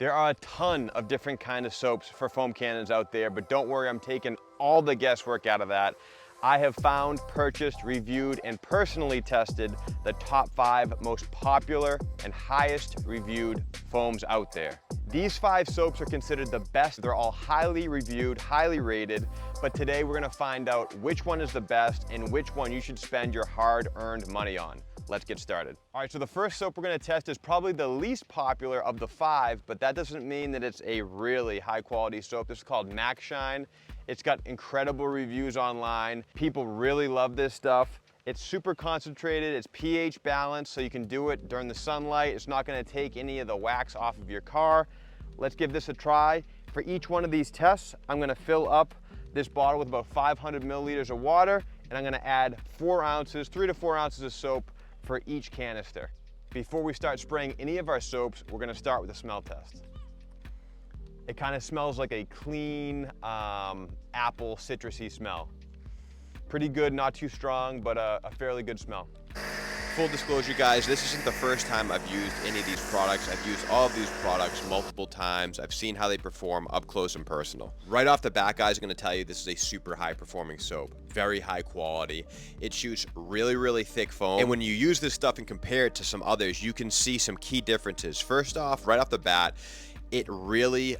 There are a ton of different kind of soaps for foam cannons out there, but don't worry, I'm taking all the guesswork out of that. I have found, purchased, reviewed, and personally tested the top 5 most popular and highest reviewed foams out there. These 5 soaps are considered the best. They're all highly reviewed, highly rated, but today we're gonna find out which one is the best and which one you should spend your hard-earned money on. Let's get started. All right, so the first soap we're gonna test is probably the least popular of the 5, but that doesn't mean that it's a really high quality soap. This is called Max Shine. It's got incredible reviews online. People really love this stuff. It's super concentrated, it's pH balanced, so you can do it during the sunlight. It's not gonna take any of the wax off of your car. Let's give this a try. For each one of these tests, I'm gonna fill up this bottle with about 500 milliliters of water, and I'm gonna add 4 ounces, 3 to 4 ounces of soap for each canister. Before we start spraying any of our soaps, we're gonna start with a smell test. It kind of smells like a clean apple citrusy smell. Pretty good, not too strong, but a fairly good smell. Full disclosure, guys, this isn't the first time I've used any of these products. I've used all of these products multiple times. I've seen how they perform up close and personal. Right off the bat, guys, I'm going to tell you this is a super high performing soap. Very high quality. It shoots really, really thick foam. And when you use this stuff and compare it to some others, you can see some key differences. First off, right off the bat, it really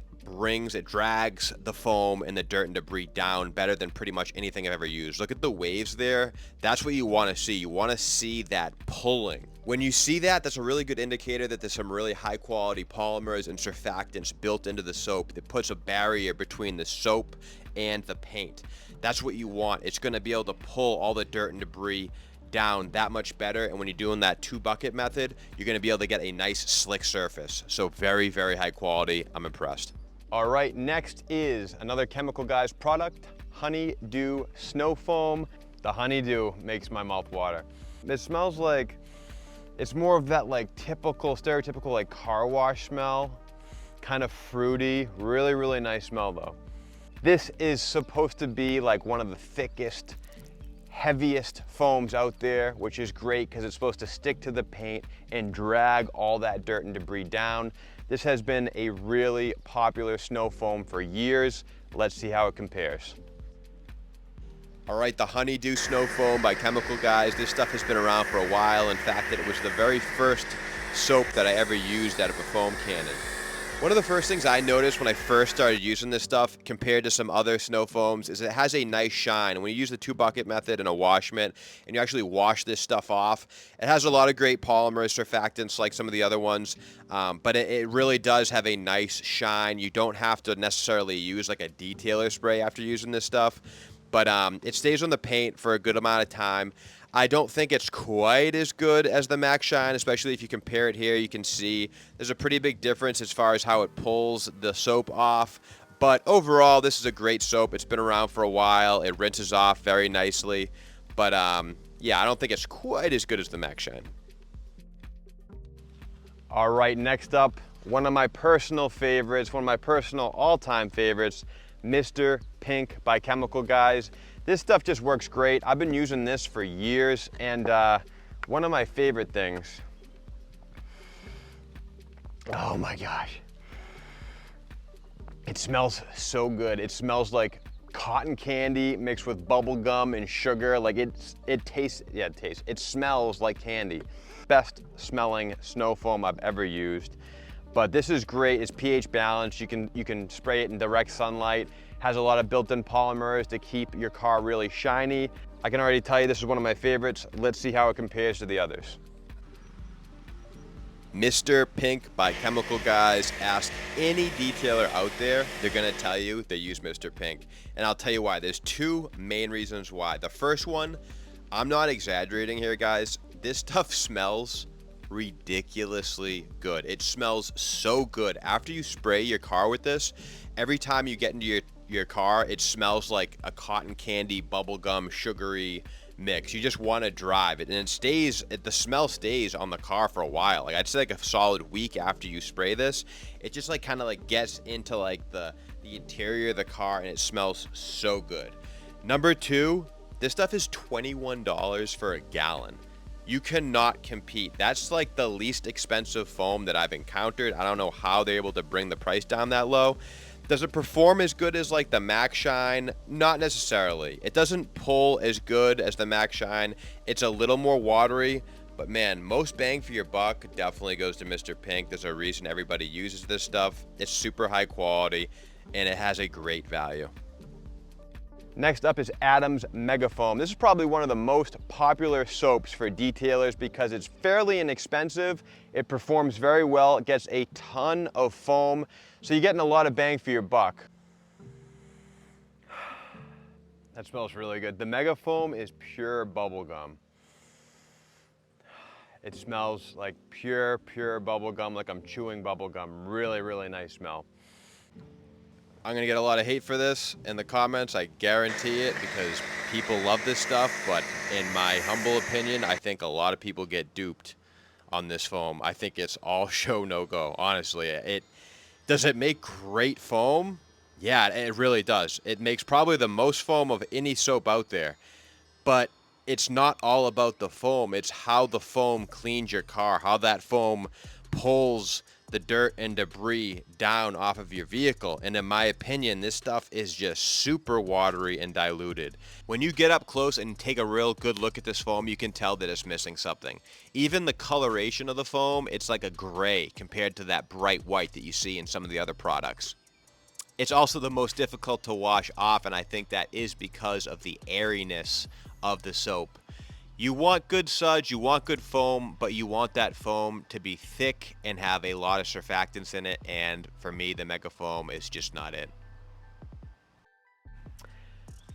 drags the foam and the dirt and debris down better than pretty much anything I've ever used. Look at the waves there. That's what you want to see. You want to see that pulling. When you see that, that's a really good indicator that there's some really high quality polymers and surfactants built into the soap that puts a barrier between the soap and the paint. That's what you want. It's going to be able to pull all the dirt and debris down that much better, and when you're doing that 2-bucket method, you're going to be able to get a nice slick surface. So very, very high quality. I'm impressed. All right, next is another Chemical Guys product, Honeydew Snow Foam. The honeydew makes my mouth water. It smells like, it's more of that like typical, stereotypical like car wash smell, kind of fruity, really, really nice smell though. This is supposed to be like one of the thickest, heaviest foams out there, which is great because it's supposed to stick to the paint and drag all that dirt and debris down. This has been a really popular snow foam for years. Let's see how it compares. All right, the Honeydew Snow Foam by Chemical Guys. This stuff has been around for a while. In fact, it was the very first soap that I ever used out of a foam cannon. One of the first things I noticed when I first started using this stuff compared to some other snow foams is it has a nice shine. When you use the 2-bucket method and a wash mitt and you actually wash this stuff off, it has a lot of great polymers, surfactants like some of the other ones, but it really does have a nice shine. You don't have to necessarily use like a detailer spray after using this stuff, but it stays on the paint for a good amount of time. I don't think it's quite as good as the Max Shine, especially if you compare it here. You can see there's a pretty big difference as far as how it pulls the soap off. But overall, this is a great soap. It's been around for a while. It rinses off very nicely. But yeah, I don't think it's quite as good as the Max Shine. All right, next up, one of my personal favorites, one of my personal all-time favorites, Mr. Pink by Chemical Guys. This stuff just works great. I've been using this for years, and one of my favorite things, oh my gosh, it smells so good. It smells like cotton candy mixed with bubble gum and sugar. Like it smells like candy. Best smelling snow foam I've ever used. But this is great. It's pH balanced. You can spray it in direct sunlight. Has a lot of built-in polymers to keep your car really shiny. I can already tell you this is one of my favorites. Let's see how it compares to the others. Mr. Pink by Chemical Guys. Ask any detailer out there, they're gonna tell you they use Mr. Pink. And I'll tell you why. There's 2 main reasons why. The first one, I'm not exaggerating here, guys. This stuff smells ridiculously good. It smells so good. After you spray your car with this, every time you get into your car, it smells like a cotton candy, bubblegum, sugary mix. You just want to drive it, and the smell stays on the car for a while. Like I'd say like a solid week after you spray this, it just like kind of like gets into like the interior of the car, and it smells so good. Number 2, this stuff is $21 for a gallon. You cannot compete. That's like the least expensive foam that I've encountered. I don't know how they're able to bring the price down that low. Does it perform as good as like the Max Shine? Not necessarily. It doesn't pull as good as the Max Shine. It's a little more watery, but man, most bang for your buck definitely goes to Mr. Pink. There's a reason everybody uses this stuff. It's super high quality and it has a great value. Next up is Adams Mega Foam. This is probably one of the most popular soaps for detailers because it's fairly inexpensive. It performs very well. It gets a ton of foam, so you're getting a lot of bang for your buck. That smells really good. The Mega Foam is pure bubble gum. It smells like pure bubble gum, like I'm chewing bubble gum. Really, really nice smell. I'm gonna get a lot of hate for this in the comments, I guarantee it, because people love this stuff, but in my humble opinion, I think a lot of people get duped on this foam. I think it's all show no go, honestly. Does it make great foam? Yeah, it really does. It makes probably the most foam of any soap out there, but it's not all about the foam. It's how the foam cleans your car, how that foam pulls the dirt and debris down off of your vehicle. And in my opinion, this stuff is just super watery and diluted. When you get up close and take a real good look at this foam, you can tell that it's missing something. Even the coloration of the foam, it's like a gray compared to that bright white that you see in some of the other products. It's also the most difficult to wash off, and I think that is because of the airiness of the soap. You want good suds, you want good foam, but you want that foam to be thick and have a lot of surfactants in it, and for me, the Mega Foam is just not it.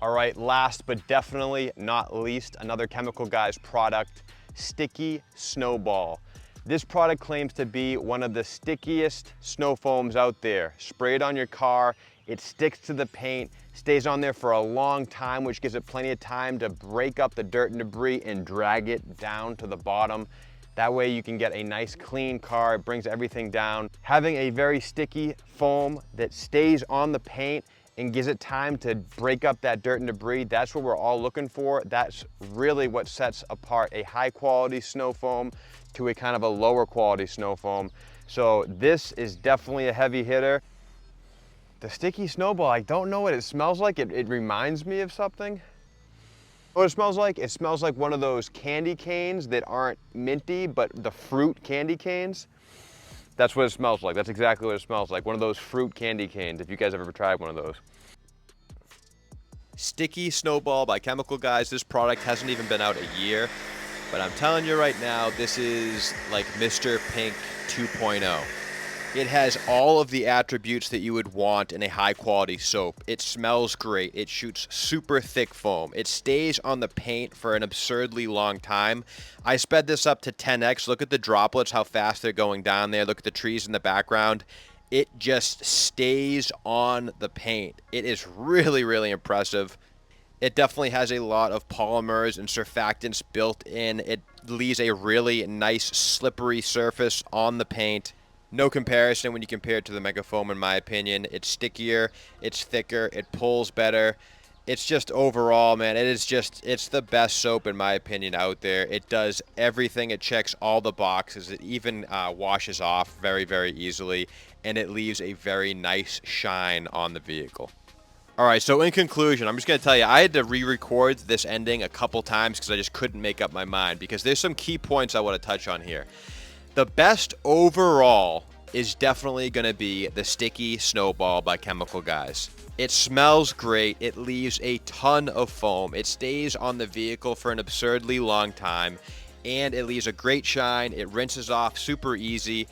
All right, last but definitely not least, another Chemical Guys product, Sticky Snowball. This product claims to be one of the stickiest snow foams out there. Spray it on your car, it sticks to the paint, stays on there for a long time, which gives it plenty of time to break up the dirt and debris and drag it down to the bottom. That way you can get a nice clean car, it brings everything down. Having a very sticky foam that stays on the paint and gives it time to break up that dirt and debris, that's what we're all looking for. That's really what sets apart a high quality snow foam to a kind of a lower quality snow foam. So this is definitely a heavy hitter. The Sticky Snowball, I don't know what it smells like. It reminds me of something. What it smells like? It smells like one of those candy canes that aren't minty, but the fruit candy canes. That's what it smells like. That's exactly what it smells like. One of those fruit candy canes, if you guys have ever tried one of those. Sticky Snowball by Chemical Guys. This product hasn't even been out a year, but I'm telling you right now, this is like Mr. Pink 2.0. It has all of the attributes that you would want in a high quality soap. It smells great. It shoots super thick foam. It stays on the paint for an absurdly long time. I sped this up to 10x. Look at the droplets, how fast they're going down there. Look at the trees in the background. It just stays on the paint. It is really, really impressive. It definitely has a lot of polymers and surfactants built in. It leaves a really nice slippery surface on the paint. No comparison when you compare it to the Mega Foam, in my opinion. It's stickier, it's thicker, it pulls better. It's just overall, man, it's the best soap, in my opinion, out there. It does everything. It checks all the boxes. It even washes off very, very easily, and it leaves a very nice shine on the vehicle. All right, so in conclusion, I'm just going to tell you, I had to re-record this ending a couple times because I just couldn't make up my mind, because there's some key points I want to touch on here. The best overall is definitely going to be the Sticky Snowball by Chemical Guys. It smells great. It leaves a ton of foam. It stays on the vehicle for an absurdly long time, and it leaves a great shine. It rinses off super easy.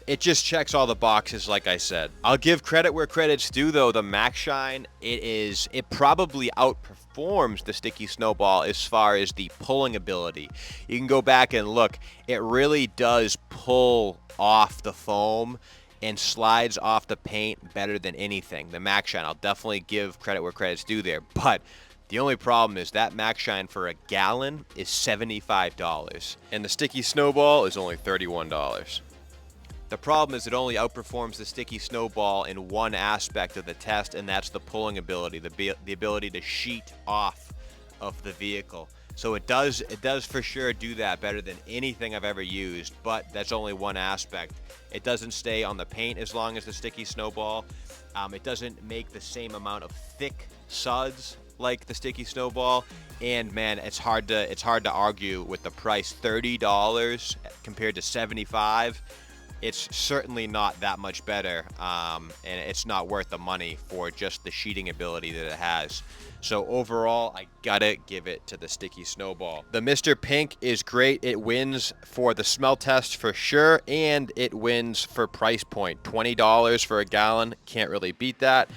It just checks all the boxes, like I said. I'll give credit where credit's due, though. The Max Shine, it probably outperforms the Sticky Snowball as far as the pulling ability. You can go back and look. It really does pull off the foam and slides off the paint better than anything. The Max Shine, I'll definitely give credit where credit's due there. But the only problem is that Max Shine for a gallon is $75, and the Sticky Snowball is only $31. The problem is it only outperforms the Sticky Snowball in one aspect of the test, and that's the pulling ability, the ability to sheet off of the vehicle. So it does for sure do that better than anything I've ever used, but that's only one aspect. It doesn't stay on the paint as long as the Sticky Snowball. It doesn't make the same amount of thick suds like the Sticky Snowball, and man, it's hard to argue with the price. $30 compared to $75. It's certainly not that much better, and it's not worth the money for just the sheeting ability that it has. So overall, I gotta give it to the Sticky Snowball. The Mr. Pink is great. It wins for the smell test for sure, and it wins for price point. $20 for a gallon, can't really beat that.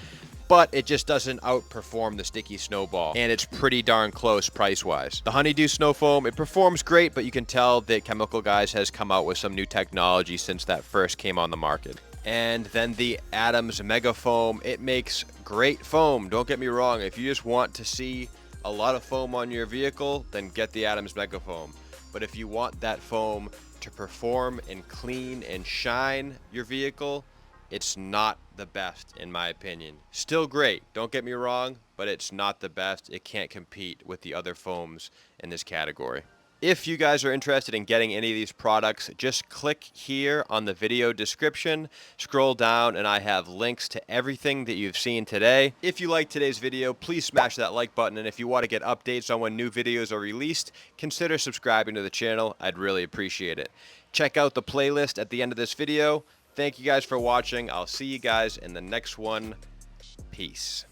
But it just doesn't outperform the Sticky Snowball, and it's pretty darn close price-wise. The Honeydew Snow Foam, it performs great, but you can tell that Chemical Guys has come out with some new technology since that first came on the market. And then the Adams Mega Foam, it makes great foam. Don't get me wrong, if you just want to see a lot of foam on your vehicle, then get the Adams Mega Foam. But if you want that foam to perform and clean and shine your vehicle, it's not the best in my opinion. Still great, don't get me wrong, but it's not the best. It can't compete with the other foams in this category. If you guys are interested in getting any of these products, just click here on the video description, scroll down, and I have links to everything that you've seen today. If you liked today's video, please smash that like button, and if you want to get updates on when new videos are released, consider subscribing to the channel. I'd really appreciate it. Check out the playlist at the end of this video. Thank you guys for watching. I'll see you guys in the next one. Peace.